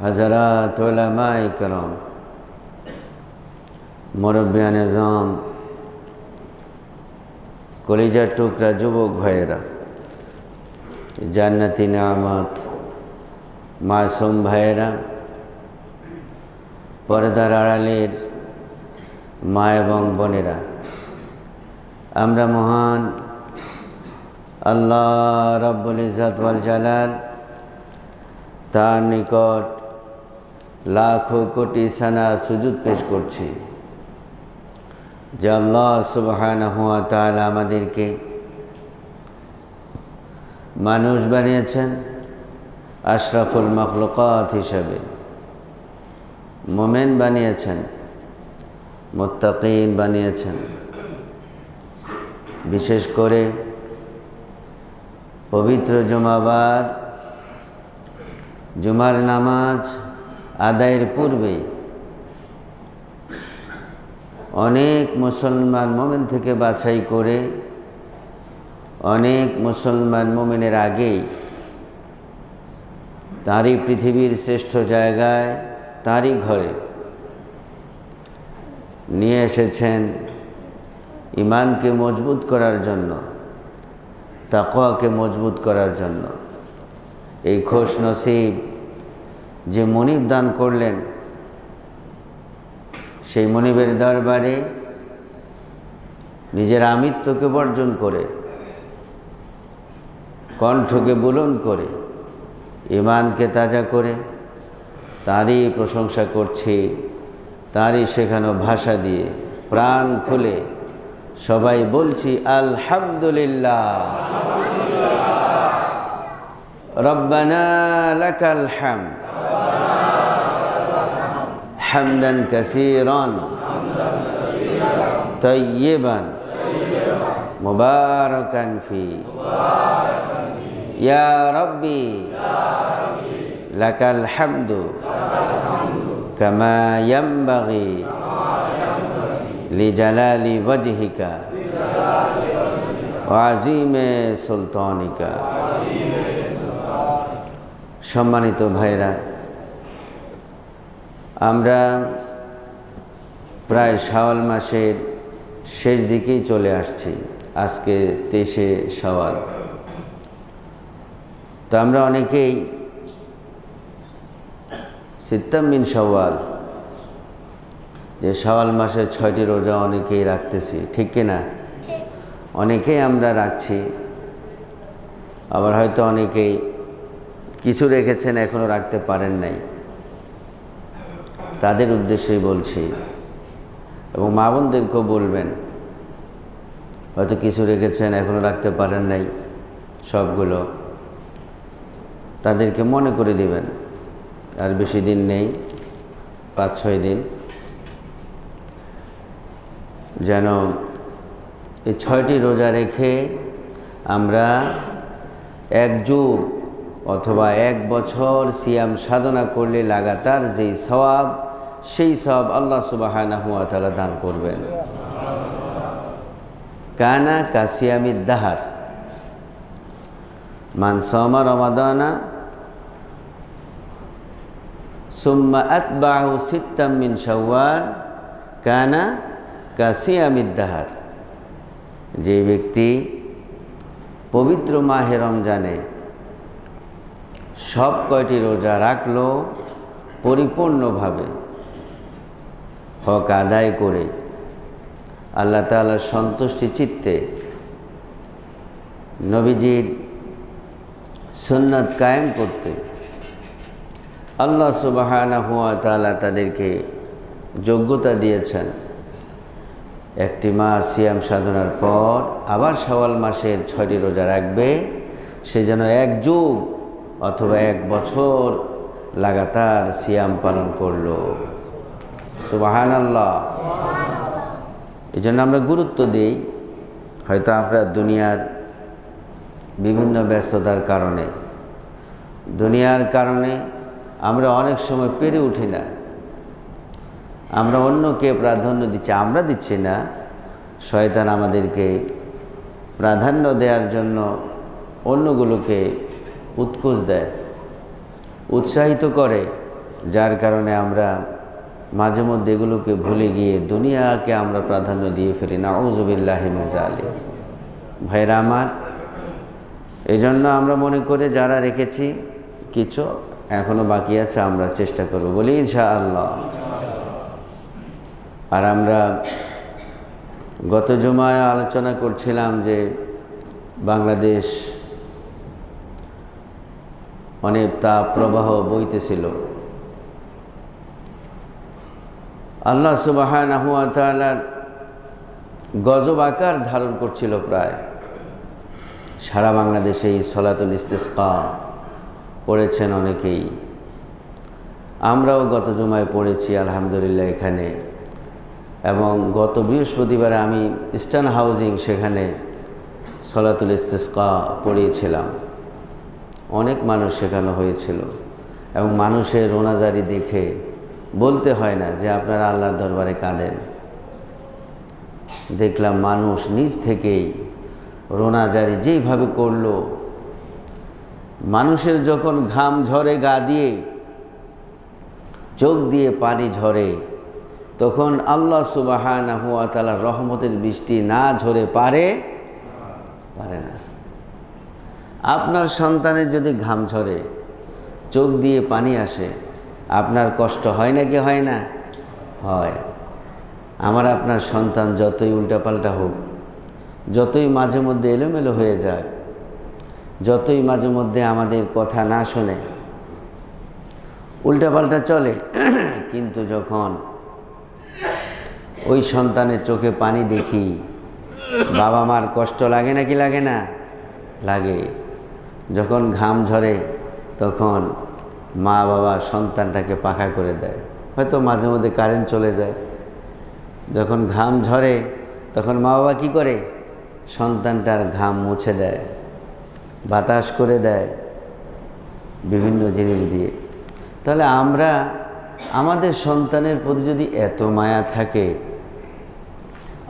हज़रात उलमाए करम, मुरब्बियान निज़ाम, कलिजा टुकरा जुबक भाइरा, জান্নাতি নেয়ামত মাসুম ভাইয়েরা, পর্দার আড়ালের মা এবং বোনেরা, আমরা মহান আল্লাহ রব্বুল ইজ্জত ওয়াল জালাল তার নিকট লাখো কোটি সানা সুজুদ পেশ করছি যে আল্লাহ সুবহানাহু ওয়া তাআলা আমাদেরকে মানুষ বানিয়েছেন আশরাফুল মাখলুকাত হিসাবে, মোমেন বানিয়েছেন, মুত্তাকিন বানিয়েছেন। বিশেষ করে পবিত্র জুমাবার জুমার নামাজ আদায়ের পূর্বে অনেক মুসলমান মোমেন থেকে বাছাই করে অনেক মুসলমান মোমেনের আগেই তারই পৃথিবীর শ্রেষ্ঠ জায়গায় তারই ঘরে নিয়ে এসেছেন ঈমানকে মজবুত করার জন্য, তাকওয়াকে মজবুত করার জন্য। এই খোশ নসিব যে মনিব দান করলেন, সেই মনিবের দরবারে নিজের আমিত্বকে বর্জন করে, কণ্ঠকে বুলন্দ করে, ঈমানকে তাজা করে তারই প্রশংসা করছি, তারই শেখানো ভাষা দিয়ে প্রাণ খুলে সবাই বলছি আলহামদুলিল্লাহ। রব্বানা লাকাল হামদ হামদান কাসীরান তাইয়্যিবান মুবারাকান ফি ইয়া রাব্বি লাকাল হামদু কামা ইয়ানবাগি লিজালালি ওয়াজহিকা ওয়া আযীমি সুলতানিকা। সম্মানিত ভাইরা, আমরা প্রায় শাওয়াল মাসের শেষ দিকেই চলে আসছি। আজকে 23শে শাওয়াল। তো আমরা অনেকেই সিত্তাম মিন শাওয়াল, যে শাওয়াল মাসের 6টি রোজা অনেকেই রাখতেছি, ঠিক কিনা? অনেকেই আমরা রাখছি, আবার হয়তো অনেকেই কিছু রেখেছেন এখনও রাখতে পারেন নাই। তাদের উদ্দেশ্যেই বলছি, এবং মা বোনদেরকেও বলবেন, হয়তো কিছু রেখেছেন এখনও রাখতে পারেন নাই সবগুলো, তাদেরকে মনে করে দিবেন আর বেশি দিন নেই, 5-6 দিন, যেন এই 6টি রোজা রেখে আমরা 1 যুগ অথবা 1 বছর সিয়াম সাধনা করলে লাগাতার যেই সওয়াব, সেই সওয়াব আল্লাহ সুবহানাহু ওয়া তাআলা দান করবেন। কানা কাসিয়ামিদ দাহার, মান সামা রমাদানা সুম্মা আতবাহু সিত্তাম মিন শাওয়াল কানা কাসিয়ামিদ দাহার। যে ব্যক্তি পবিত্র মাহে রমজানে সব কয়টি রোজা রাখলো পরিপূর্ণভাবে, হক আদায় করে আল্লাহ তাআলার সন্তুষ্টি চিত্তে নবীজির সুন্নাত কায়েম করতে আল্লাহ সুবহানাহু ওয়া তাআলা তাদেরকে যোগ্যতা দিয়েছেন। একটি মাস সিয়াম সাধনার পর আবার শাওয়াল মাসের 6টি রোজা রাখবে, সে যেন 1 যুগ অথবা 1 বছর লাগাতার সিয়াম পালন করলো। সুবহানাল্লাহ। এই জন্য আমরা গুরুত্ব দিই। হয়তো আমরা দুনিয়ার বিভিন্ন ব্যস্ততার কারণে, আমরা অনেক সময় পেরে উঠি না। আমরা অন্যকে প্রাধান্য দিচ্ছি, আমরা দিচ্ছি না, শয়তান আমাদেরকে প্রাধান্য দেওয়ার জন্য অন্যগুলোকে উৎকোচ দেয়, উৎসাহিত করে যার কারণে আমরা মাঝে মধ্যে এগুলোকে ভুলে গিয়ে দুনিয়াকে আমরা প্রাধান্য দিয়ে ফেলি। নাউযুবিল্লাহি মিন যালিক। ভাইরা আমার, এই জন্য আমরা মনে করে যারা রেখেছি কিছু এখনো বাকি আছে, আমরা চেষ্টা করব, বলি ইনশাআল্লাহ। আর আমরা গত জুমায় আলোচনা করছিলাম যে বাংলাদেশ অনেক তাপ প্রবাহ বইতেছিল। আল্লাহ সুবহানাহু ওয়া তাআলা গজব আকার ধারণ করছিল প্রায়। সারা বাংলাদেশে এই সলাতুল ইস্তিসকা পড়েছেন অনেকেই, আমরাও গত জুমায় পড়েছি আলহামদুলিল্লাহ এখানে। এবং গত বৃহস্পতিবারে আমি ইস্টার্ন হাউজিং সেখানে সলাতুল ইস্তিসকা পড়িয়েছিলাম। অনেক মানুষ শেখানো হয়েছিল এবং মানুষের রোনাজারি দেখে বলতে হয় না যে আপনারা আল্লাহর দরবারে কাঁদেন। দেখলাম মানুষ নিজ থেকেই রোনাজারি যেইভাবে করলো, মানুষের যখন ঘাম ঝরে গা দিয়ে, চোখ দিয়ে পানি ঝরে, তখন আল্লাহ সুবহানাহু ওয়া তাআলার রহমতের বৃষ্টি না ঝরে পারে না। আপনার সন্তানের যদি ঘাম ঝরে, চোখ দিয়ে পানি আসে, আপনার কষ্ট হয় না কি হয় না? হয়। আমার আপনার সন্তান যতই উল্টাপাল্টা হোক, যতই মাঝে মধ্যে এলোমেলো হয়ে যায়, যতই মাঝে মধ্যে আমাদের কথা না শোনে, উল্টাপাল্টা চলে, কিন্তু যখন ওই সন্তানের চোখে পানি দেখি, বাবা মার কষ্ট লাগে নাকি লাগে না? লাগে। যখন ঘাম ঝরে তখন মা বাবা সন্তানটাকে পাখা করে দেয়। হয়তো মাঝে মধ্যে কারেন্ট চলে যায়, যখন ঘাম ঝরে তখন মা বাবা কী করে? সন্তানটার ঘাম মুছে দেয়, বাতাস করে দেয় বিভিন্ন জিনিস দিয়ে। তাহলে আমরা আমাদের সন্তানের প্রতি যদি এত মায়া থাকে,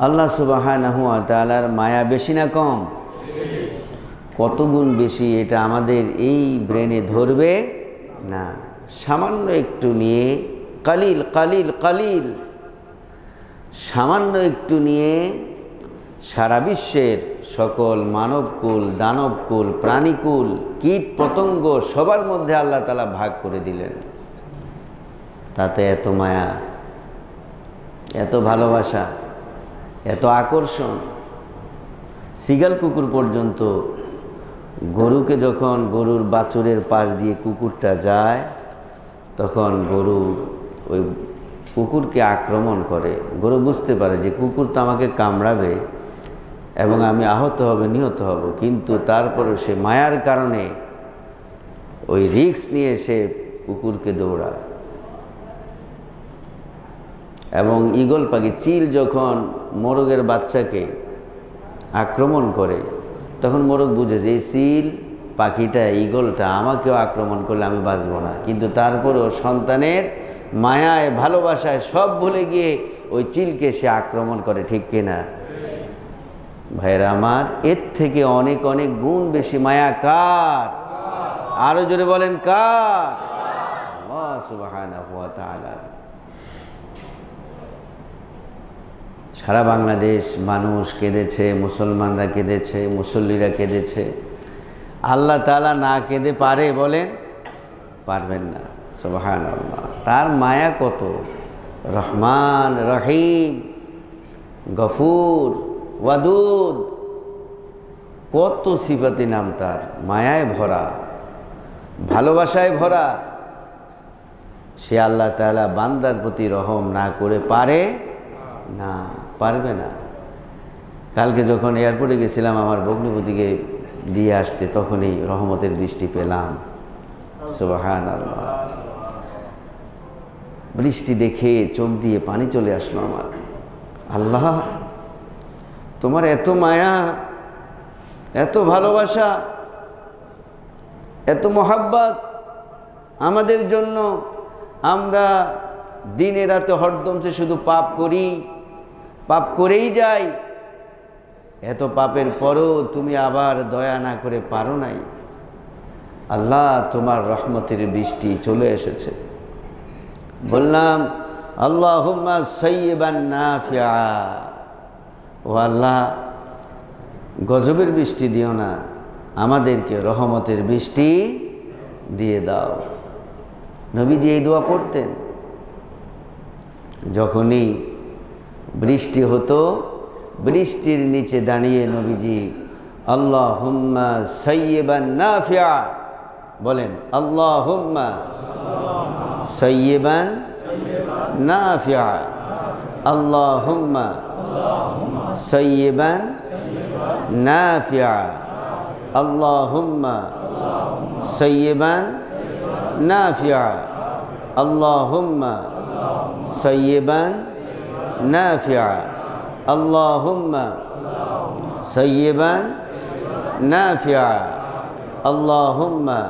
আল্লাহ সুবহানাহু ওয়া তাআলার মায়া বেশি না কম? কত গুণ বেশি, এটা আমাদের এই ব্রেনে ধরবে না। সামান্য একটু নিয়ে কালিল কালিল কালিল, সামান্য একটু নিয়ে সারা বিশ্বের সকল মানবকুল, দানবকুল, প্রাণীকুল, কীট পতঙ্গ সবার মধ্যে আল্লাহ তাআলা ভাগ করে দিলেন। তাতে এত মায়া, এত ভালোবাসা, এত আকর্ষণ। সিগাল কুকুর পর্যন্ত গরুকে যখন গরুর বাছুরের পাশ দিয়ে কুকুরটা যায়, তখন গরু ওই কুকুরকে আক্রমণ করে। গরু বুঝতে পারে যে কুকুর তো আমাকে কামড়াবে এবং আমি আহত হবে, নিহত হব, কিন্তু তারপরে সে মায়ার কারণে ওই রিস্ক নিয়ে সে কুকুরকে দৌড়ায়। এবং ঈগল পাখি, চিল যখন মোরগের বাচ্চাকে আক্রমণ করে, তখন মোরগ বুঝে যে এই চিল পাখিটা, ঈগলটা আমাকেও আক্রমণ করলে আমি বাঁচব না, কিন্তু তারপরেও সন্তানের মায়ায়, ভালোবাসায় সব ভুলে গিয়ে ওই চিলকে সে আক্রমণ করে। ঠিক কিনা ভাইরা আমার? এর থেকে অনেক অনেক গুণ বেশি মায়া কার? আরো জোরে বলেন কার? আল্লাহ সুবহানাহু ওয়া তাআলা। সারা বাংলাদেশ মানুষ কেঁদেছে, মুসলমানরা কেঁদেছে, মুসল্লিরা কেঁদেছে। আল্লাহ তাআলা না কেঁদে পারে? বলেন, পারবেন না। সুবহানাল্লাহ। তার মায়া কত! রহমান, রহিম, গফুর, ওয়াদুদ, কত সিফাতি নাম তার। মায়ায় ভরা, ভালোবাসায় ভরা। সে আল্লাহ তাআলা বান্দার প্রতি রহম না করে পারে না, পারবে না। কালকে যখন এয়ারপোর্টে গেছিলাম আমার ভগ্নিপতিকে দিয়ে আসতে, তখনই রহমতের বৃষ্টি পেলাম। সুবহানাল্লাহ। বৃষ্টি দেখে চোখ দিয়ে পানি চলে আসলো আমার। আল্লাহ, তোমার এত মায়া, এত ভালোবাসা, এত মোহাব্বত আমাদের জন্য। আমরা দিনে রাতে হরদমসে শুধু পাপ করি, পাপ করেই যাই। এত পাপের পরও তুমি আবার দয়া না করে পারো নাই। আল্লাহ, তোমার রহমতের বৃষ্টি চলে এসেছে। বললাম আল্লাহুম্মা সাইয়্যিবান নাফিআ, ও আল্লাহ গজবের বৃষ্টি দিও না, আমাদেরকে রহমতের বৃষ্টি দিয়ে দাও। নবীজি এই দোয়া পড়তেন। যখনই বৃষ্টি হতো, বৃষ্টির নিচে দাঁড়িয়ে নবীজি আল্লাহুম্মা সাইয়্যিবান নাফিআ বলেন, আল্লাহুম্মা সাইয়্যিবান নাফিআ, আল্লাহুম্মা সাইয়্যিবান নাফিআ, আল্লাহুম্মা সাইয়্যিবান নাফিআ, আল্লাহুম্মা সাইয়্যিবান নাফিআ, আল্লাহুম্মা সাইয়্যিবান নাফিআ, আল্লাহুম্মা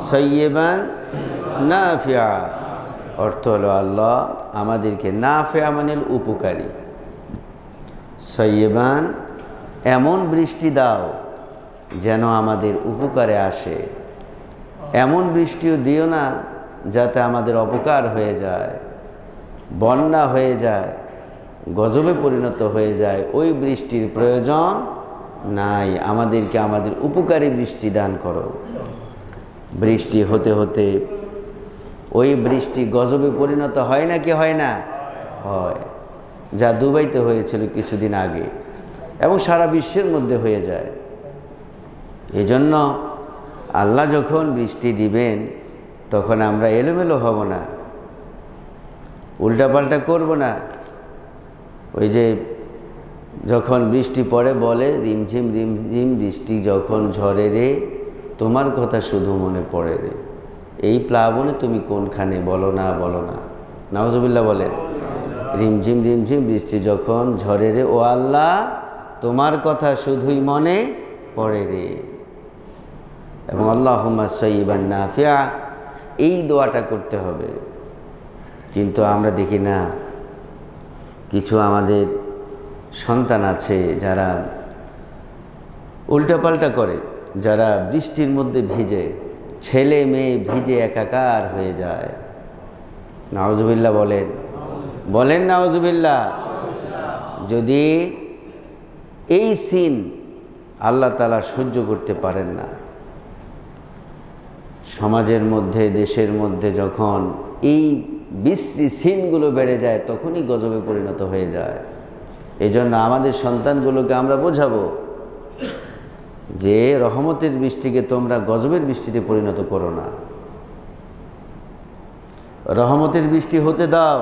সাইয়্যিবান নাফিআ। অর্থ হলো আল্লাহ আমাদেরকে নাফিআ মানে উপকারী, সাইয়্যিবান এমন বৃষ্টি দাও যেন আমাদের উপকারে আসে। এমন বৃষ্টিও দিও না যাতে আমাদের অপকার হয়ে যায়, বন্যা হয়ে যায়, গজবে পরিণত হয়ে যায়। ওই বৃষ্টির প্রয়োজন নাই, আমাদেরকে আমাদের উপকারী বৃষ্টি দান করো। বৃষ্টি হতে হতে ওই বৃষ্টি গজবে পরিণত হয় না কি হয় না? হয়। যা দুবাইতে হয়েছিল কিছুদিন আগে এবং সারা বিশ্বের মধ্যে হয়ে যায়। এই জন্য আল্লাহ যখন বৃষ্টি দিবেন তখন আমরা এলোমেলো হব না, উল্টাপাল্টা করব না। ওই যে যখন বৃষ্টি পড়ে বলে রিমঝিম রিমঝিম বৃষ্টি যখন ঝরে রে, তোমার কথা শুধু মনে পড়ে রে, এই প্লাবনে তুমি কোনখানে বলো না বলো না। নাউজুবিল্লাহ বলেন। রিমঝিম রিমঝিম বৃষ্টি যখন ঝরে রে, ও আল্লাহ তোমার কথা শুধুই মনে পড়ে রে। এবং আল্লাহুম্মা সাইয়্যিবান নাফিআ, এই দোয়াটা করতে হবে। কিন্তু আমরা দেখি না, কিছু আমাদের সন্তান আছে যারা উল্টাপাল্টা করে, যারা বৃষ্টির মধ্যে ভিজে, ছেলে মেয়ে ভিজে একাকার হয়ে যায়। নাউজুবিল্লাহ বলেন, বলেন নাউজুবিল্লাহ। যদি এই সিন আল্লাহ তাআলা সহ্য করতে পারেন না, সমাজের মধ্যে দেশের মধ্যে যখন এই বিশ্রী সিনগুলো বেড়ে যায় তখনই গজবে পরিণত হয়ে যায়। এই জন্য আমাদের সন্তানগুলোকে আমরা বোঝাবো যে রহমতের বৃষ্টিকে তোমরা গজবের বৃষ্টিতে পরিণত করো না, রহমতের বৃষ্টি হতে দাও।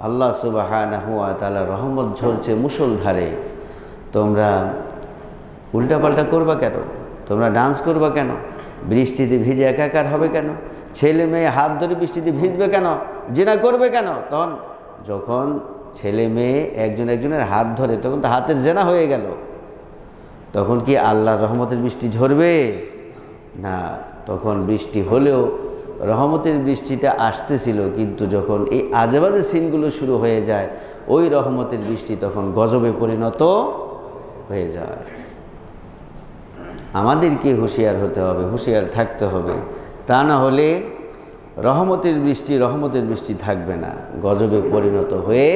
আল্লাহ সুবহানাহু ওয়া তাআলা রহমত ঝরছে মুষলধারে, তোমরা উল্টাপাল্টা করবা কেন? তোমরা ডান্স করবা কেন? বৃষ্টিতে ভিজে একাকার হবে কেন? ছেলে মেয়ে হাত ধরে বৃষ্টিতে ভিজবে কেন? জিনা করবে কেন? তখন যখন ছেলে মেয়ে একজন একজনের হাত ধরে তখন তো হাতের জেনা হয়ে গেল, তখন কি আল্লাহর রহমতের বৃষ্টি ঝরবে না? তখন বৃষ্টি হলেও রহমতের বৃষ্টিটা আসতেছিল, কিন্তু যখন এই আজেবাজে সিনগুলো শুরু হয়ে যায় ওই রহমতের বৃষ্টি তখন গজবে পরিণত হয়ে যায়। আমাদেরকে হুঁশিয়ার হতে হবে, হুঁশিয়ার থাকতে হবে, তা না হলে রহমতের বৃষ্টি থাকবে না, গজবে পরিণত হয়ে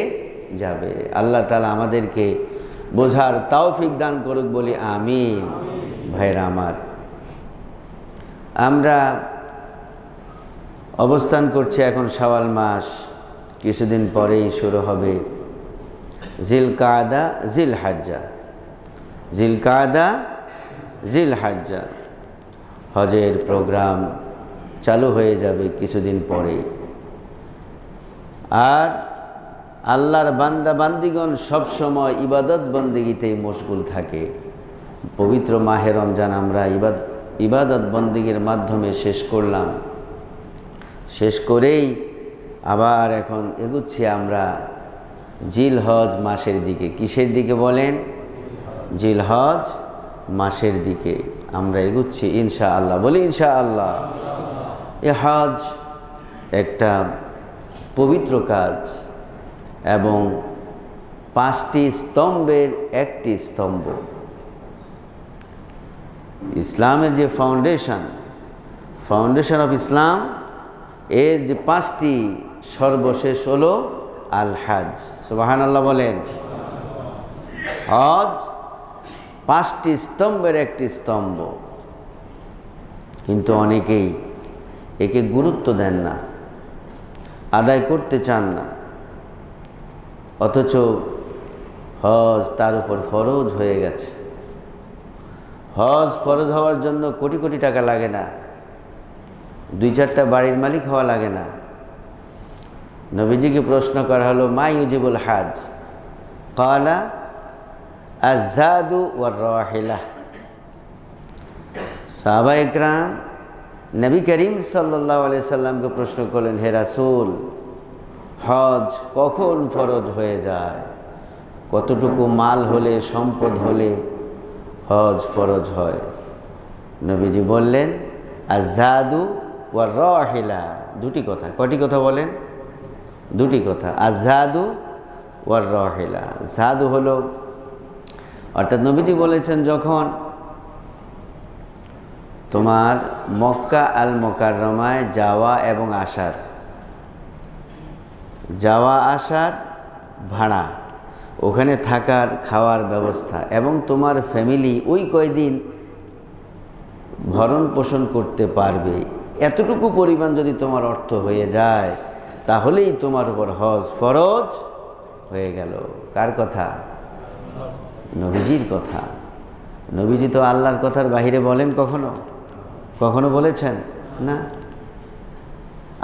যাবে। আল্লাহ তাআলা আমাদেরকে বোঝার তৌফিক দান করুক বলি আমিন। ভাইরা আমার, আমরা অবস্থান করছি এখন শাওয়াল মাস, কিছুদিন পরেই শুরু হবে জিলকাদা জিলহজ্জা। জিলকাদা জিলহজ্জা, হজের প্রোগ্রাম চালু হয়ে যাবে কিছুদিন পরেই। আর আল্লাহর বান্দা বান্দিগণ সবসময় ইবাদত বন্দেগীতেই মশগুল থাকে। পবিত্র মাহে রমজান আমরা ইবাদত বন্দেগীর মাধ্যমে শেষ করলাম, শেষ করেই আবার এখন এগুচ্ছি আমরা জিলহজ মাসের দিকে। কিসের দিকে বলেন? জিলহজ মাসের দিকে আমরা এগুচ্ছি ইনশাআল্লাহ। বলি ইনশাআল্লাহ। এ হজ একটা পবিত্র কাজ এবং 5টি স্তম্ভের একটি স্তম্ভ। ইসলামের যে ফাউন্ডেশন অফ ইসলাম, এর যে 5টি সর্বশেষ হলো আল হজ। সুবহানাল্লাহ বলেন। হজ 5টি স্তম্ভের একটি স্তম্ভ, কিন্তু অনেকেই একে গুরুত্ব দেন না, আদায় করতে চান না, অথচ হজ তার উপর ফরজ হয়ে গেছে। হজ ফরজ হওয়ার জন্য কোটি কোটি টাকা লাগে না, 2-4টা বাড়ির মালিক হওয়া লাগে না। নবীজিকে প্রশ্ন করা হলো, মা ইউজিবুল হজ? ক্বালা আয-যাদু ওয়ার-রাহিলা। সাহাবায়ে কেরাম নবী করিম সাল্লাল্লাহু আলাইহি সাল্লামকে প্রশ্ন করলেন, হে রাসূল, হজ কখন ফরজ হয়ে যায়? কতটুকু মাল হলে, সম্পদ হলে হজ ফরজ হয়? নবীজি বললেন, আয-যাদু ওয়ার-রাহিলা। 2টি কথা। কয়টি কথা বলেন? 2টি কথা। আয-যাদু ওয়ার-রাহিলা। যাদু হলো, অর্থাৎ নবীজি বলেছেন, যখন তোমার মক্কা আল মুকাররমায় যাওয়া এবং আসার ভাড়া, ওখানে থাকার খাওয়ার ব্যবস্থা এবং তোমার ফ্যামিলি ওই কয়দিন ভরণ পোষণ করতে পারবে, এতটুকু পরিমাণ যদি তোমার অর্থ হয়ে যায়, তাহলেই তোমার উপর হজ ফরজ হয়ে গেল। কার কথা? নবীজির কথা। নবীজি তো আল্লাহর কথার বাহিরে বলেন কখনো? কখনো বলেছেন না।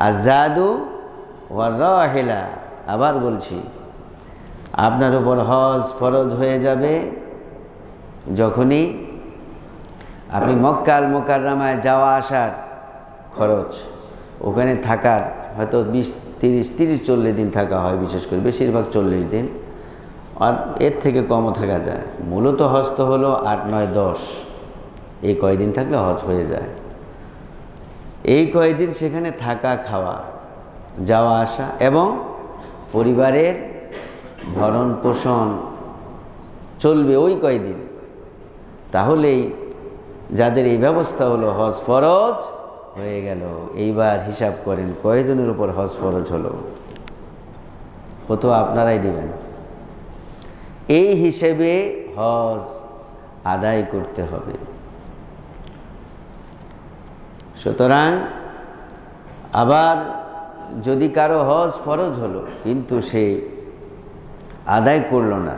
আয-যাদু ওয়ার-রাহিলা। আবার বলছি, আপনার উপর হজ ফরজ হয়ে যাবে যখনই আপনি মক্কা আল মুকাররমায় যাওয়া আসার খরচ, ওখানে থাকার হয়তো 20-30-40 দিন থাকা হয়, বিশেষ করে বেশিরভাগ 40 দিন, আর এর থেকে কমও থাকা যায়। মূলত হজ তো হলো 8, 9, 10, এই কয়দিন থাকলে হজ হয়ে যায়। এই কয়দিন সেখানে থাকা, খাওয়া, যাওয়া আসা এবং পরিবারের ভরণ পোষণ চলবে ওই কয়দিন, তাহলেই যাদের এই ব্যবস্থা হলো হজ ফরজ হয়ে গেল। এইবার হিসাব করেন কয়জনের উপর হজ ফরজ হলো? ফতোয়া আপনারাই দিবেন। এই হিসেবে হজ আদায় করতে হবে। সুতরাং আবার যদি কারো হজ ফরজ হলো কিন্তু সে আদায় করলো না,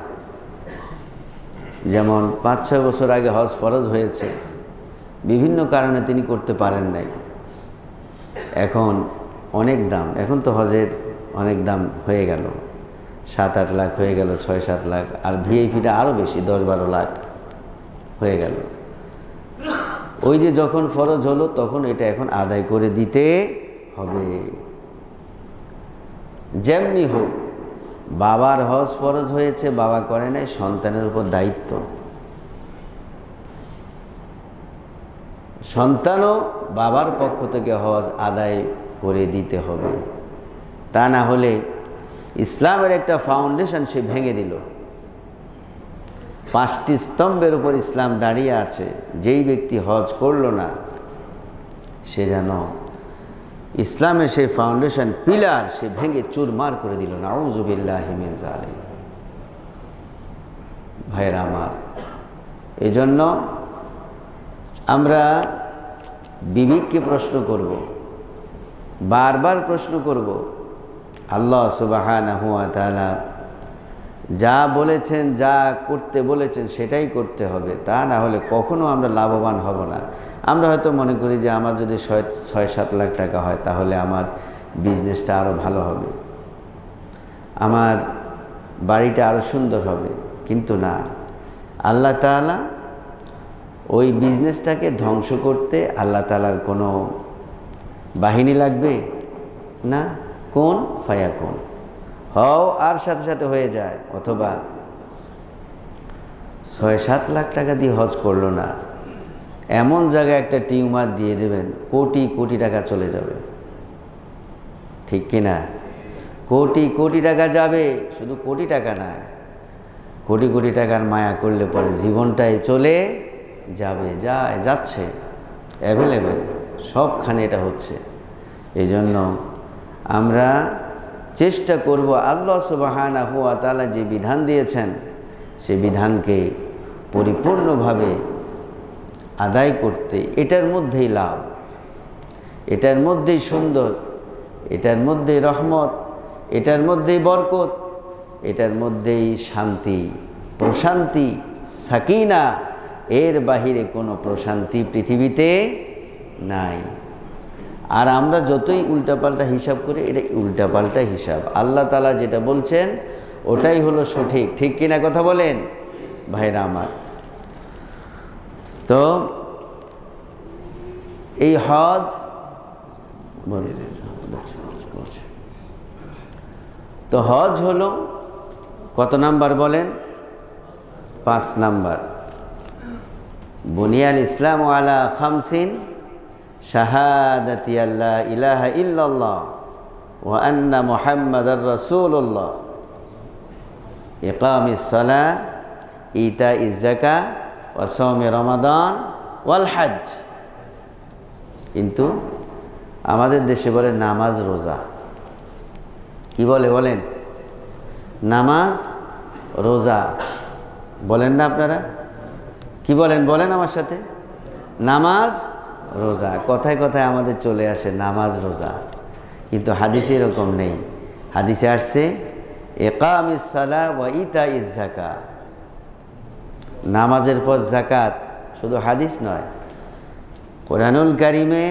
যেমন 5-6 বছর আগে হজ ফরজ হয়েছে, বিভিন্ন কারণে তিনি করতে পারেন নাই, এখন অনেক দাম, এখন তো হজের অনেক দাম হয়ে গেল, 7-8 লাখ হয়ে গেল, 6-7 লাখ, আর ভিআইপিটা আরও বেশি, 10-12 লাখ হয়ে গেল। ওই যে যখন ফরজ হলো তখন এটা এখন আদায় করে দিতে হবে। যেমনি হোক, বাবার হজ ফরজ হয়েছে, বাবা করে নাই, সন্তানের উপর দায়িত্ব, সন্তানও বাবার পক্ষ থেকে হজ আদায় করে দিতে হবে। তা না হলে ইসলামের একটা ফাউন্ডেশন সে ভেঙে দিল। 5টি স্তম্ভের উপর ইসলাম দাঁড়িয়ে আছে, যেই ব্যক্তি হজ করল না সে যেন ইসলামের সেই ফাউন্ডেশন, পিলার সে ভেঙে চুরমার করে দিল। নাউযু বিল্লাহি মিন যালিক। ভাইরা আমার, এজন্য আমরা বিবেককে প্রশ্ন করব, বারবার প্রশ্ন করব। আল্লাহ সুবহানাহু ওয়া তাআলা যা বলেছেন, যা করতে বলেছেন সেটাই করতে হবে, তা না হলে কখনো আমরা লাভবান হব না। আমরা হয়তো মনে করি যে আমার যদি 6-7 লাখ টাকা হয় তাহলে আমার বিজনেসটা আরও ভালো হবে, আমার বাড়িটা আরও সুন্দর হবে, কিন্তু না, আল্লাহ তাআলা ওই বিজনেসটাকে ধ্বংস করতে আল্লাহ তাআলার কোনো বাহিনী লাগবে না। কোন ফায়াকুন, হও আর সাথে সাথে হয়ে যায়। অথবা 6-7 লাখ টাকা দিয়ে হজ করলো না, এমন জায়গায় একটা টিউমার দিয়ে দেবেন, কোটি কোটি টাকা চলে যাবে, ঠিক কিনা? কোটি কোটি টাকা যাবে, শুধু কোটি টাকা না, কোটি কোটি টাকার মায়া করলে পরে জীবনটাই চলে যাবে, যাচ্ছে, অ্যাভেলেবেল, সবখানে এটা হচ্ছে। এই জন্য আমরা চেষ্টা করব আল্লাহ সুবহানাহু ওয়া তাআলা যে বিধান দিয়েছেন সেই বিধানকে পরিপূর্ণভাবে আদায় করতে। এটার মধ্যেই লাভ, এটার মধ্যেই সুন্দর, এটার মধ্যেই রহমত, এটার মধ্যেই বরকত, এটার মধ্যেই শান্তি, প্রশান্তি, সাকিনা। এর বাহিরে কোনো প্রশান্তি পৃথিবীতে নাই। আর আমরা যতই উল্টাপাল্টা হিসাব করি, এটা উল্টাপাল্টা হিসাব। আল্লাহ তাআলা যেটা বলছেন ওটাই হলো সঠিক। ঠিক কিনা কথা বলেন ভাইরা আমার? তো এই হজ তো হজ হলো কত নাম্বার বলেন? 5 নাম্বার। বুনিয়াল ইসলাম আলা খামসিন শাহাদাতি আল্লা ইলাহা ইল্লাল্লাহ ওয়া আন্না মুহাম্মাদার রাসূলুল্লাহ, ইকামিস সালাহ, ইতাইজ যাকাত ওয়া সাওমি রমাদান ওয়াল হজ। কিন্তু আমাদের দেশে বলে নামাজ রোজা। কি বলে বলেন? নামাজ রোজা বলেন না আপনারা? কি বলেন বলেন আমার সাথে? নামাজ রোজা। কথায় কথায় আমাদের চলে আসে নামাজ রোজা, কিন্তু হাদিসে এরকম নেই। হাদিসে আসছে ইকামিস সালাহ ওয়া ইতাইজ যাকাত, নামাজের পর যাকাত। শুধু হাদিস নয়, কোরআনুল কারিমে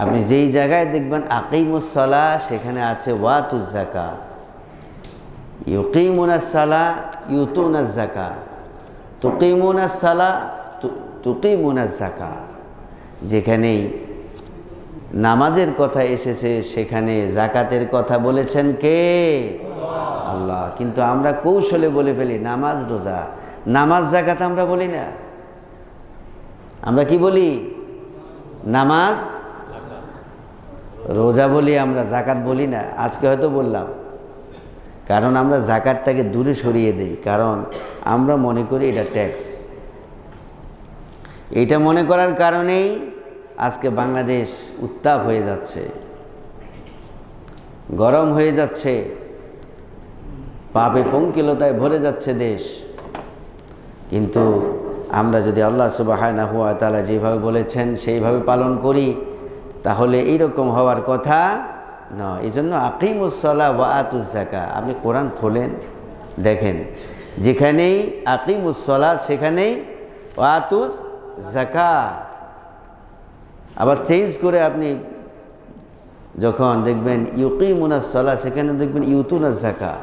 আপনি যেই জায়গায় দেখবেন আকিমুস সালাহ, সেখানে আছে ওয়াতুজ যাকাত। ইউকিমুনাস সালাহ ইউতুনাজ যাকাত, তুকিমুনাস সালাহ তুকিমুনাজ যাকাত। যেখানেই নামাজের কথা এসেছে সেখানে যাকাতের কথা বলেছেন কে? আল্লাহ। কিন্তু আমরা কৌশলে বলে ফেলি নামাজ রোজা, নামাজ যাকাত আমরা বলি না। আমরা কি বলি? নামাজ রোজা বলি, আমরা যাকাত বলি না। আজকে হয়তো বললাম, কারণ আমরা যাকাতটাকে দূরে সরিয়ে দেই, কারণ আমরা মনে করি এটা ট্যাক্স। এটা মনে করার কারণেই আজকে বাংলাদেশ উত্তাপ হয়ে যাচ্ছে, গরম হয়ে যাচ্ছে, পাপে পঙ্কিলতায় ভরে যাচ্ছে দেশ। কিন্তু আমরা যদি আল্লাহ সুবহানাহু ওয়া তাআলা যেভাবে বলেছেন সেইভাবে পালন করি, তাহলে এইরকম হওয়ার কথা নয়। এই জন্য আকিমুস সালাহ ওয়া আতুজ যাকাত। আপনি কোরআন খোলেন, দেখেন যেখানেই আকিমুস সালাহ সেখানেই ওয়া আতুজ যাকাত। আবার চেঞ্জ করে আপনি যখন দেখবেন ইউকিমুনাস সালাহ, সেখানে দেখবেন ইউতুনাজ যাকাত।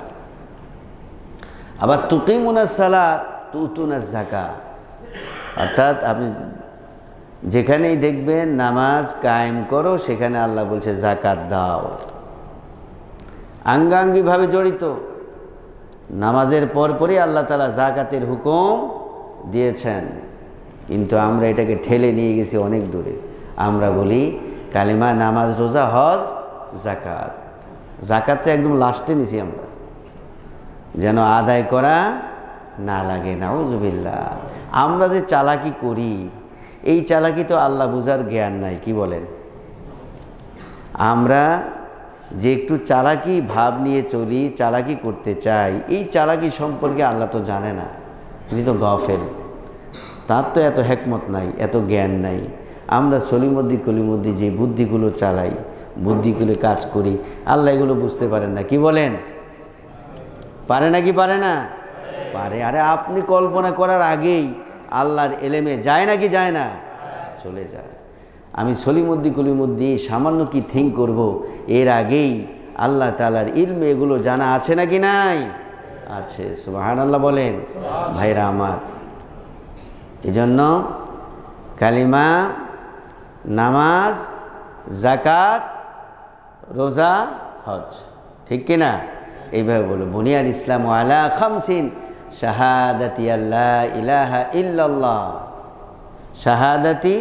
আবার তুকিমুনাস সালাহ তুতুনাজ যাকাত। অর্থাৎ আপনি যেখানেই দেখবেন নামাজ কায়েম করো, সেখানে আল্লাহ বলছে যাকাত দাও। আঙ্গাঙ্গিভাবে জড়িত। নামাজের পরপরই আল্লাহ তাআলা যাকাতের হুকুম দিয়েছেন, কিন্তু আমরা এটাকে ঠেলে নিয়ে গেছি অনেক দূরে। আমরা বলি কালিমা, নামাজ, রোজা, হজ, যাকাত। যাকাতটা একদম লাস্টে নিছি আমরা, যেন আদায় করা না লাগে। নাউজুবিল্লাহ। আমরা যে চালাকি করি, এই চালাকি তো আল্লাহ বুঝার জ্ঞান নাই। কি বলেন? আমরা যে একটু চালাকি ভাব নিয়ে চলি, চালাকি করতে চাই, এই চালাকি সম্পর্কে আল্লাহ তো জানে না। তিনি তো গাফেল, তার তো এত হেকমত নাই, এত জ্ঞান নাই। আমরা সলিমদ্দি কলিমদ্দি যে বুদ্ধিগুলো চালাই, বুদ্ধিগুলো কাজ করি, আল্লাহ এগুলো বুঝতে পারেন না। কি বলেন? পারে না কি পারে না? পারে। আরে আপনি কল্পনা করার আগেই আল্লাহর এলেমে যায় না কি যায় না? চলে যায়। আমি সলিমদ্দি কলিমদ্দি সামান্য কি থিঙ্ক করব, এর আগেই আল্লাহ তাআলার ইলমে এগুলো জানা আছে নাকি নাই? আছে। সুবহানাল্লাহ বলেন ভাইরা আমার। এজন্য কালিমা, নামাজ, যাকাত, রোজা, হজ, ঠিক কিনা? এইভাবে বলো বুনিয়াল ইসলাম আলা খামসিন শাহাদাতি আল্লা ইলাহা ইল্লাল্লাহ, শাহাদাতি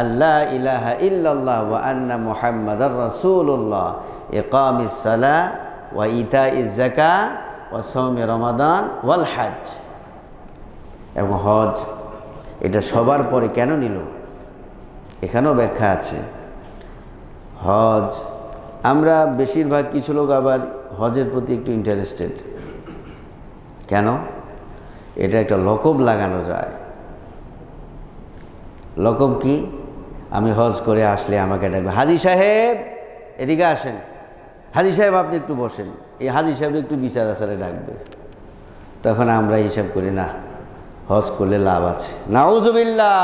আল্লা ইলাহা ইল্লাল্লাহ ওয়া আন্না মুহাম্মাদার রাসূলুল্লাহ, ইকামিস সালাহ ওয়া ইতাইজ যাকাত ওয়া সাওমি রমাদান ওয়াল হজ। এবং হজ এটা সবার পরে কেন নিল? এখানেও ব্যাখ্যা আছে। হজ, আমরা বেশিরভাগ কিছু লোক আবার হজের প্রতি একটু ইন্টারেস্টেড। কেন? এটা একটা লকব লাগানো যায়। লকব কি? আমি হজ করে আসলে আমাকে ডাকবে, হাজী সাহেব এদিকে আসেন, হাজী সাহেব আপনি একটু বসেন। এই হাজী সাহেব একটু বিচার আচারে ডাকবে। তখন আমরা হিসাব করি, না, হজ করলে লাভ আছে। নাউজুবিল্লাহ,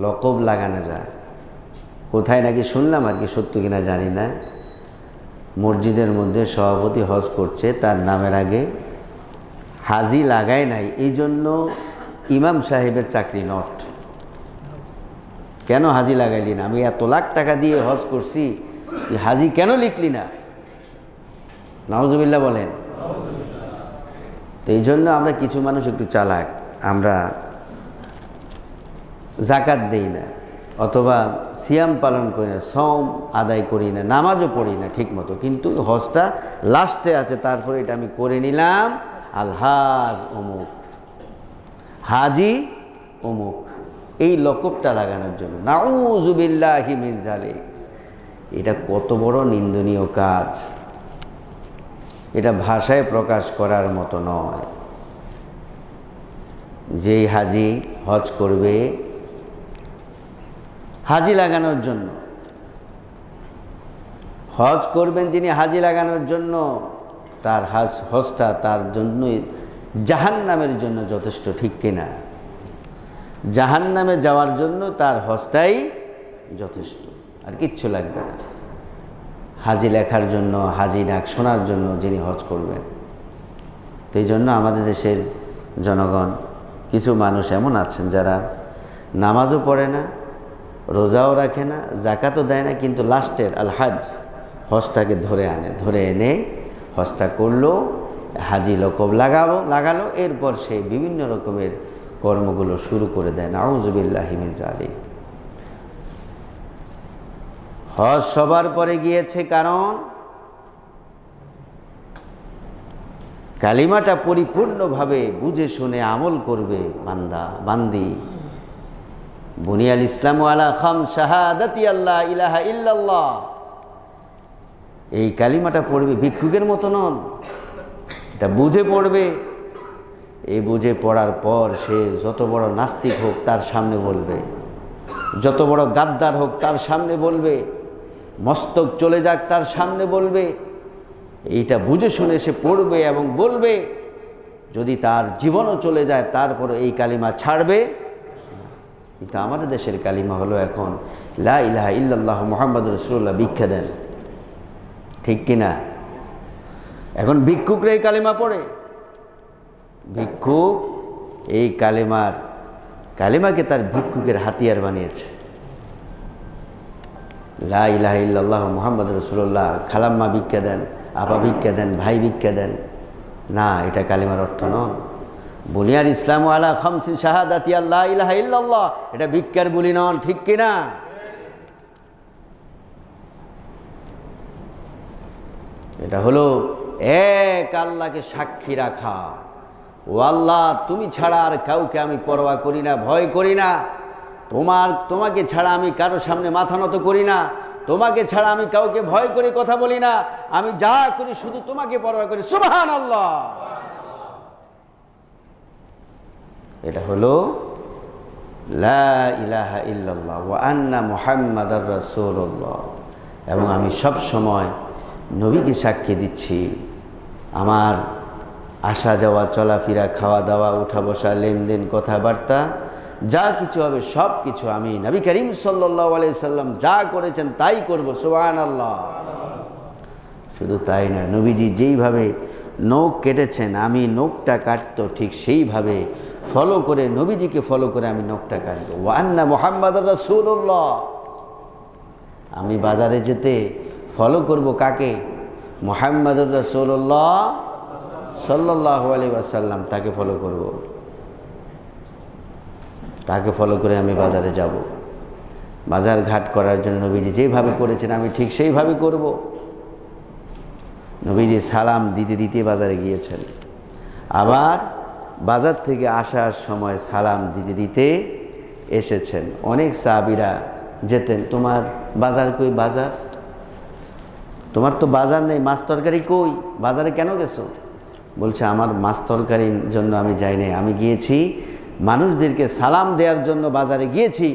লকব লাগানো যায়। কোথায় নাকি শুনলাম, আর কি সত্য কিনা জানি না, মসজিদের মধ্যে সভাপতি হজ করছে, তার নামের আগে হাজি লাগায় নাই, এই জন্য ইমাম সাহেবের চাকরি নট। কেন হাজি লাগাইলি না? আমি এত লাখ টাকা দিয়ে হজ করছি, হাজি কেন লিখলি না? নাউজুবিল্লাহ বলেন। তো এই জন্য আমরা কিছু মানুষ একটু চালাক, আমরা জাকাত দেই না, অথবা সিয়াম পালন করি না, সওম আদায় করি না, নামাজও পড়ি না ঠিক মতো, কিন্তু হজটা লাস্টে আছে, তারপরে এটা আমি করে নিলাম, আলহাজ অমুক, হাজি অমুক, এই লকবটা লাগানোর জন্য। নাউযুবিল্লাহি মিন যালিক। এটা কত বড় নিন্দনীয় কাজ, এটা ভাষায় প্রকাশ করার মতো নয়। যেই হাজি হজ করবে হাজি লাগানোর জন্য, হজ করবেন যিনি হাজি লাগানোর জন্য, তার হজটা তার জন্যই জাহান্নামের জন্য যথেষ্ট, ঠিক কিনা? জাহান্নামে যাওয়ার জন্য তার হজটাই যথেষ্ট, আর কিচ্ছু লাগবে না। হাজি লেখার জন্য, হাজি ডাক শোনার জন্য যিনি হজ করবেন। তো এই জন্য আমাদের দেশের জনগণ, কিছু মানুষ এমন আছেন যারা নামাজও পড়ে না, রোজাও রাখে না, জাকাতও দেয় না, কিন্তু লাস্টের আল হাজ হজটাকে ধরে এনে হজটা করলো, হাজি লকব লাগালো, এরপর সে বিভিন্ন রকমের কর্মগুলো শুরু করে দেয়। নাউযুবিল্লাহি মিন যালিক। হজ সবার পরে গিয়েছে, কারণ কালিমাটা পরিপূর্ণভাবে বুঝে শুনে আমল করবে বান্দি। বুনিয়াল ইসলামু আলা খামস শাহাদাতি আল্লা ইলাহা ইল্লাল্লাহ, এই কালিমাটা পড়বে, ভিক্ষুকের মতো নন, এটা বুঝে পড়বে। এই বুঝে পড়ার পর সে যত বড় নাস্তিক হোক তার সামনে বলবে, যত বড় গাদ্দার হোক তার সামনে বলবে, মস্তক চলে যাক তার সামনে বলবে। এইটা বুঝে শুনে সে পড়বে এবং বলবে। যদি তার জীবনও চলে যায় তারপরে এই কালিমা ছাড়বে। কিন্তু আমাদের দেশের কালিমা হলো এখন লা ইলাহা ইল্লাল্লাহ মুহাম্মাদুর রাসূলুল্লাহ, ভিক্ষা দেন, ঠিক কিনা? এখন ভিক্ষুকরা এই কালিমা পড়ে, ভিক্ষুক এই কালিমাকে তার ভিক্ষুকের হাতিয়ার বানিয়েছে। লা ইলাহা ইল্লাল্লাহ মুহাম্মাদুর রাসূলুল্লাহ, খালাম্মা ভিক্ষা দেন, আপা ভিক্ষা দেন, ভাই ভিক্ষা দেন, না, এটা কালিমার অর্থ নয়। বুনিয়াল ইসলামু আলা খামসিন শাহাদাতি আল্লা ইলাহা ইল্লাল্লাহ, এটা ভিক্ষার বলি নন, ঠিক কিনা? এটা হলো এক আল্লাহকে সাক্ষী রাখা, ও আল্লাহ তুমি ছাড়া আর কাউকে আমি পরোয়া করি না, ভয় করি না, তোমাকে ছাড়া আমি কারো সামনে মাথা নত করি না, তোমাকে ছাড়া আমি কাউকে ভয় করে কথা বলি না, আমি যা করি শুধু তোমাকে পরোয়া করি। সুবহানাল্লাহ। এটা হলো লা ইলাহা ইল্লাল্লাহ ওয়া আন্না মুহাম্মাদার রাসূলুল্লাহ। এবং আমি সব সময় নবীকে সাক্ষী দিচ্ছি, আমার আসা যাওয়া, চলাফেরা, খাওয়া দাওয়া, উঠা বসা, লেনদেন, কথাবার্তা, যা কিছু হবে সব কিছু আমি নবী করিম সাল্লাল্লাহু আলাইহি সাল্লাম যা করেছেন তাই করব। সুবহানাল্লাহ। শুধু তাই না, নবীজি যেইভাবে নখ কেটেছেন আমি নখটা কাটতো ঠিক সেইভাবে ফলো করে, নবীজিকে ফলো করে আমি নখটা কাটবো। ওয়া আন্না মুহাম্মাদুর রাসূলুল্লাহ। আমি বাজারে যেতে ফলো করব কাকে? মুহাম্মাদুর রাসূলুল্লাহ সাল্লাল্লাহু আলাইহি ওয়াসাল্লাম, তাকে ফলো করব। তাকে ফলো করে আমি বাজারে যাব। বাজার ঘাট করার জন্য নবীজি যেভাবে করেছেন আমি ঠিক সেইভাবে করব। নবীজি সালাম দিতে দিতে বাজারে গিয়েছেন, আবার বাজার থেকে আসার সময় সালাম দিতে দিতে এসেছেন। অনেক সাহাবীরা যেতেন, তোমার বাজার কই, বাজার তোমার তো বাজার নেই, মাছ তরকারি কই, বাজারে কেন গেছো? বলছে আমার মাছ তরকারির জন্য আমি যাই নাই, আমি গিয়েছি মানুষদেরকে সালাম দেওয়ার জন্য বাজারে গিয়েছি,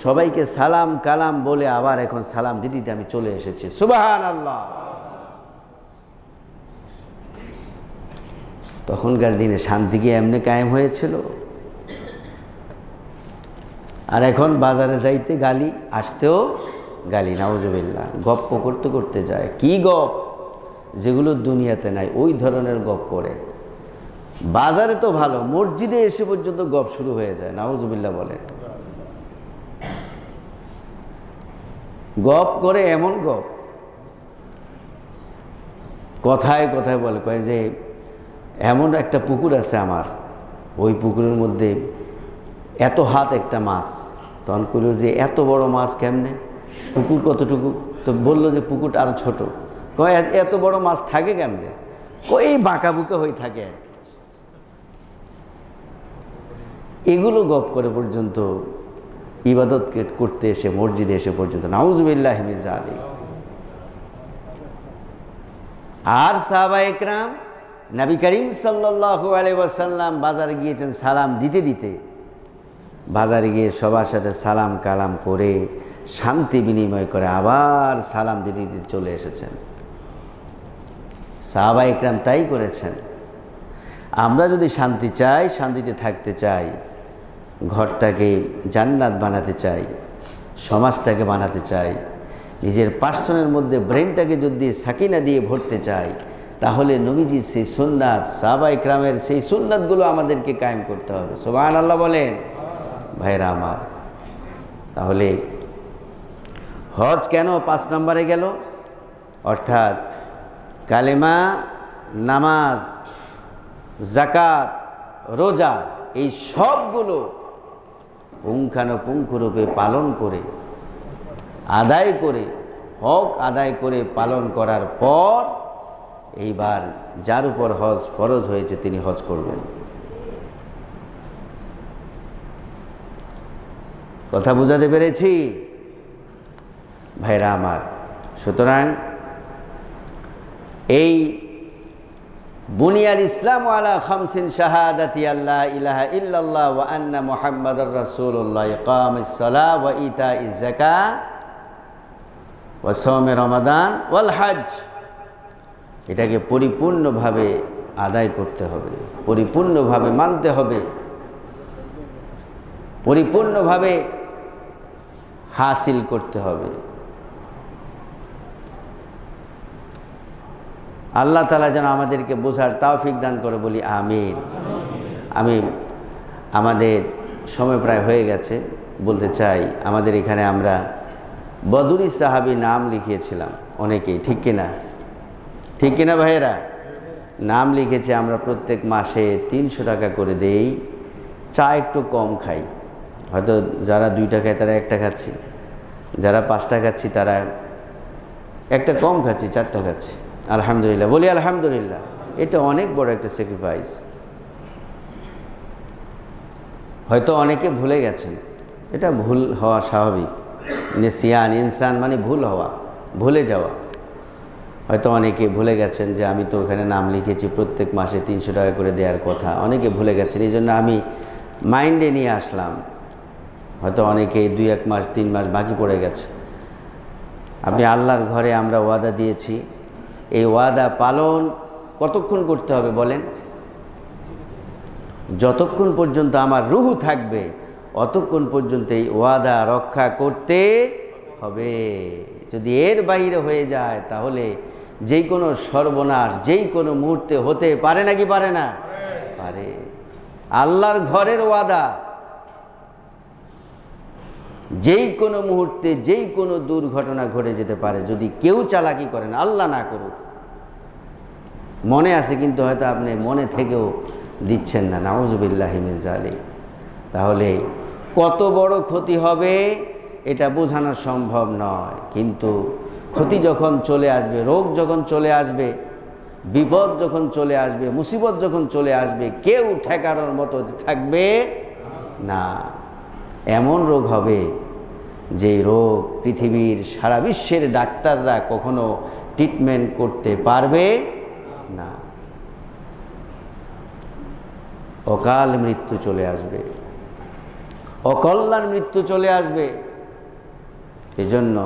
সবাইকে সালাম কালাম বলে আবার এখন সালাম দিতে আমি চলে এসেছি। সুবহানাল্লাহ। তখনকার দিনে শান্তি কি এমনি কায়েম হয়েছিল? আর এখন বাজারে যাইতে গালি, আসতেও গালি, নাউজুবিল্লাহ। গপ্প করতে করতে যায়, কি গপ যেগুলো দুনিয়াতে নাই, ওই ধরনের গপ করে। বাজারে তো ভালো, মসজিদে এসে পর্যন্ত গপ শুরু হয়ে যায়, নাউজুবিল্লাহ বলে। গপ করে, এমন গপ, কথায় কথায় বলে, কয় যে এমন একটা পুকুর আছে আমার, ওই পুকুরের মধ্যে এত হাত একটা মাছ। তখন কইল যে এত বড় মাছ কেমনে, পুকুর কতটুকু? তো বললো যে পুকুরটা আরো ছোট। কয় এত বড় মাছ থাকে কেমনে? কই বাঁকা বুকা হয়ে থাকে আর কি। এগুলো গপ করে পর্যন্ত ইবাদত করতে এসে মসজিদে এসে পর্যন্ত, নাউজুবিল্লাহি মিন যালিক। আর সাহাবায়ে কেরাম, নবী করিম সাল্লাল্লাহু আলাইহি ওয়াসাল্লাম বাজারে গিয়েছেন সালাম দিতে দিতে, বাজারে গিয়ে সবার সাথে সালাম কালাম করে শান্তি বিনিময় করে আবার সালাম দিতে দিতে চলে এসেছেন। সাহাবায়ে কেরাম তাই করেছেন। আমরা যদি শান্তি চাই, শান্তিতে থাকতে চাই, ঘরটাকে জান্নাত বানাতে চাই, সমাজটাকে বানাতে চাই, নিজের পার্সনের মধ্যে ব্রেনটাকে যদি সাকিনা দিয়ে ভরতে চাই, তাহলে নবীজির সেই সুন্নাত, সাহাবায়ে কেরামের সেই সুন্নাতগুলো আমাদেরকে কায়েম করতে হবে। সুবহানাল্লাহ বলেন। ভাইরা আমার, তাহলে হজ কেন 5 নম্বরে গেল? অর্থাৎ কালেমা, নামাজ, যাকাত, রোজা, এই সবগুলো পুঙ্খানুপুঙ্খরূপে পালন করে, আদায় করে, হক আদায় করে পালন করার পর এইবার যার উপর হজ ফরজ হয়েছে তিনি হজ করবেন। কথা বুঝাতে পেরেছি ভাইরা আমার? সুতরাং এই বুনিয়াল ইসলাম আলা খামসিন শাহাদাতি আল্লা ইলাহা ইল্লাল্লাহ ওয়া আন্না মুহাম্মাদুর রাসূলুল্লাহ, ইকামিস সালাহ ওয়া ইতাইজ যাকাত ওয়া সাওমে রমাদান ওয়াল হজ, এটাকে পরিপূর্ণভাবে আদায় করতে হবে, পরিপূর্ণভাবে মানতে হবে, পরিপূর্ণভাবে হাসিল করতে হবে। আল্লাহ তাআলা যেন আমাদেরকে বোঝার তৌফিক দান করে, বলি আমিন। আমি আমাদের সময় প্রায় হয়ে গেছে, বলতে চাই আমাদের এখানে আমরা বদরি সাহাবী নাম লিখিয়েছিলাম অনেকেই, ঠিক কিনা? ঠিক কিনা ভাইয়েরা? নাম লিখেছি আমরা, প্রত্যেক মাসে 300 টাকা করে দেই। চা একটু কম খাই, হয়তো যারা 2টা খায় তারা 1টা খাচ্ছি, যারা 5টা খাচ্ছি তারা 1টা কম খাচ্ছি, 4টা খাচ্ছি। আলহামদুলিল্লাহ, বলি আলহামদুলিল্লাহ। এটা অনেক বড় একটা স্যাক্রিফাইস। হয়তো অনেকে ভুলে গেছেন, এটা ভুল হওয়া স্বাভাবিক। নিসিয়ান, ইনসান মানে ভুল হওয়া, ভুলে যাওয়া। হয়তো অনেকে ভুলে গেছেন যে আমি তো ওখানে নাম লিখেছি প্রত্যেক মাসে 300 টাকা করে দেওয়ার কথা, অনেকে ভুলে গেছেন। এই জন্য আমি মাইন্ডে নিয়ে আসলাম। হয়তো অনেকে 2-1 মাস 3 মাস বাকি পড়ে গেছে। আপনি আল্লাহর ঘরে আমরা ওয়াদা দিয়েছি, এই ওয়াদা পালন কতক্ষণ করতে হবে বলেন? যতক্ষণ পর্যন্ত আমার রুহু থাকবে অতক্ষণ পর্যন্ত এই ওয়াদা রক্ষা করতে হবে। যদি এর বাইরে হয়ে যায় তাহলে যেই কোনো সর্বনাশ যেই কোনো মুহূর্তে হতে পারে নাকি পারে না? পারে। আল্লাহর ঘরের ওয়াদা যেই কোনো মুহূর্তে যেই কোনো দুর্ঘটনা ঘটে যেতে পারে যদি কেউ চালাকি করেন, আল্লাহ না করুক। মনে আছে কিন্তু হয়তো আপনি মনে থেকেও দিচ্ছেন না, নাউজুবিল্লাহি মিন যালিক। তাহলে কত বড় ক্ষতি হবে এটা বোঝানো সম্ভব নয়, কিন্তু ক্ষতি যখন চলে আসবে, রোগ যখন চলে আসবে, বিপদ যখন চলে আসবে, মুসিবত যখন চলে আসবে, কেউ ঠেকানোর মতো থাকবে না। এমন রোগ হবে যে রোগ পৃথিবীর সারা বিশ্বের ডাক্তাররা কখনো ট্রিটমেন্ট করতে পারবে না। অকাল মৃত্যু চলে আসবে, অকল্যাণ মৃত্যু চলে আসবে। এজন্য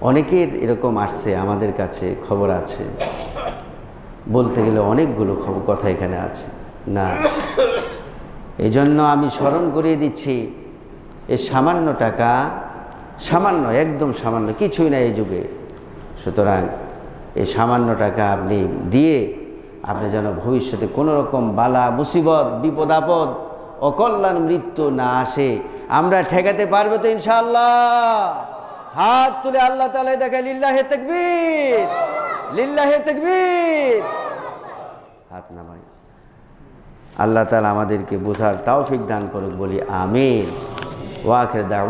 অনেকের এরকম আসছে আমাদের কাছে, খবর আছে, বলতে গেলে অনেকগুলো কথা এখানে আছে না। এই জন্য আমি স্মরণ করিয়ে দিচ্ছি, এই সামান্য টাকা, সামান্য, একদম সামান্য, কিছুই না এই যুগে। সুতরাং এই সামান্য টাকা আপনি দিয়ে আপনি যেন ভবিষ্যতে কোনো রকম বালা মুসিবত, বিপদ আপদ, অকল্যাণ মৃত্যু না আসে, আমরা ঠেকাতে পারবো তো ইনশাআল্লাহ? হাত তুলে আল্লাহ তাআলা দেখে, লিল্লাহে তাকবীর, লিল্লাহে তাকবীর। হাত নামাই। আল্লাহ তাআলা আমাদেরকে বোঝার তৌফিক দান করুক, বলি আমিন। ওয়া আখির দাওয়া।